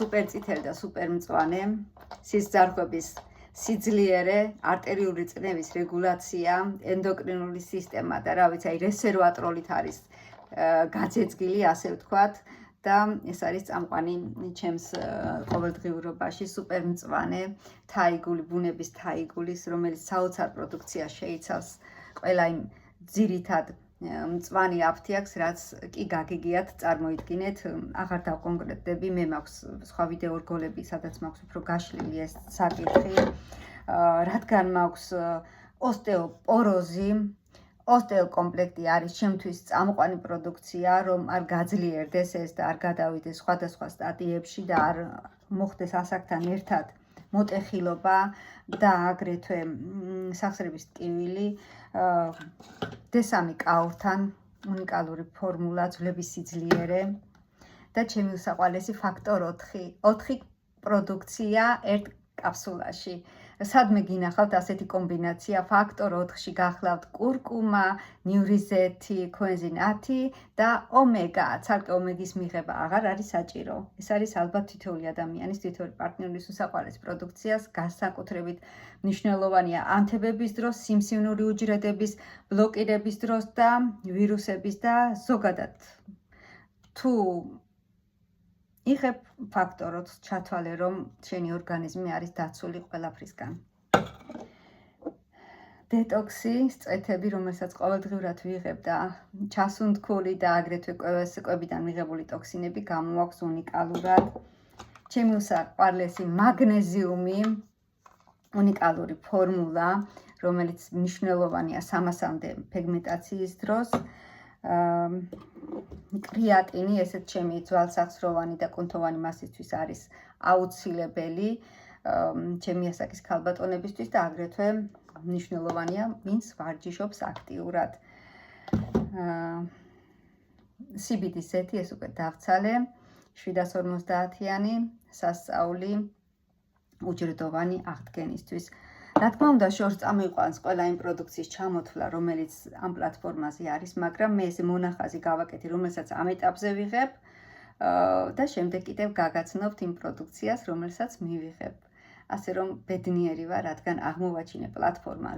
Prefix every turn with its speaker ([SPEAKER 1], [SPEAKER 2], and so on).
[SPEAKER 1] სუპერწითელი და სუპერმწვანე, სისხლძარღვების სიძლიერე, არტერიული წნევის რეგულაცია, ენდოკრინული სისტემა და რა ვიცი, რესერვატროლით არის გაძეწგილი, ასე ვთქვათ. და ეს არის წამყვანი ჩემს ყოველდღიურობაში სუპერმწვანე თაიგული, ბუნების თაიგულის, რომელიც საოცარ პროდუქციას შეიცავს ყველა იმ ძირითად მწვანე აფთიაქს, რაც კი გაგიგიათ წარმოიდგინეთ, აღარ დავკონკრეტდები, მე მაქვს სხვა ვიდეო რგოლები, სადაც მაქვს უფრო გაშლილი ეს საკითხი, რადგან მაქვს ოსტეოპოროზი, ოსტეოკომპლექტი არის ჩემთვის წამყვანი პროდუქცია, რომ არ გაძლიერდეს ეს და არ გადავიდეს სხვადასხვა სტადიებში და არ მოხდეს ასაკთან ერთად მოტეხილობა და აგრეთვე სახსრების ტკივილი, D3 კაურთან უნიკალური ფორმულა, ძვლების სიძლიერე და ჩემი უსაყვარლესი ფაქტორ 4 პროდუქცია ერთ კაფსულაში. სადმე გინახავთ ასეთი კომბინაცია, ფაქტორ 4-ში გახლავთ კურკუმა, ნიურიზეთი, ქოენზიმ 10 და ომეგა. ცალკე ომეგის მიღება აღარ არის საჭირო. ეს არის ალბათ თითოეული ადამიანის, თითოეული პარტნიორის უსაყვარლესი პროდუქციას განსაკუთრებით მნიშვნელოვანია ანთებების დროს, სიმსივნური უჯრედების ბლოკირების დროს და ვირუსების და ზოგადად თუ იღებ ფაქტორ 4-ს ჩათვალე, რომ შენი ორგანიზმი არის დაცული ყველაფრისგან. დეტოქსი, წვეთები, რომელსაც ყოველდღიურად ვიღებ და ჩასუნთქული და აგრეთვე კვებიდან მიღებული ტოქსინები გამოაქვს უნიკალურად. ჩემი უსაყვარლესი მაგნეზიუმი, უნიკალური ფორმულა, რომელიც მნიშვნელოვანია 300-მდე ფეგმენტაციის დროს. კრეატინი, ესეც ჩემი ძვალსახსროვანი და კუნთოვანი მასისთვის არის აუცილებელი ჩემი ასაკის ქალბატონებისთვის და აგრეთვე მნიშვნელოვანია, ვინც ვარჯიშობს აქტიურად. CBD ზეთი, ეს უკვე დავცალე, 750-იანი სასწაული უჯრედოვანი აღდგენისთვის. რა თქმა უნდა, შორს წამოიყვანს ყველა იმ პროდუქციის ჩამოთვლა, რომელიც ამ პლატფორმაზე არის, მაგრამ მე ესე მონახაზი გავაკეთე, რომელსაც ამ ეტაპზე ვიღებ და შემდეგ კიდევ გაგაცნობთ იმ პროდუქციას, რომელსაც მივიღებ. ასე რომ ბედნიერი ვარ, რადგან აღმოვაჩინე პლატფორმა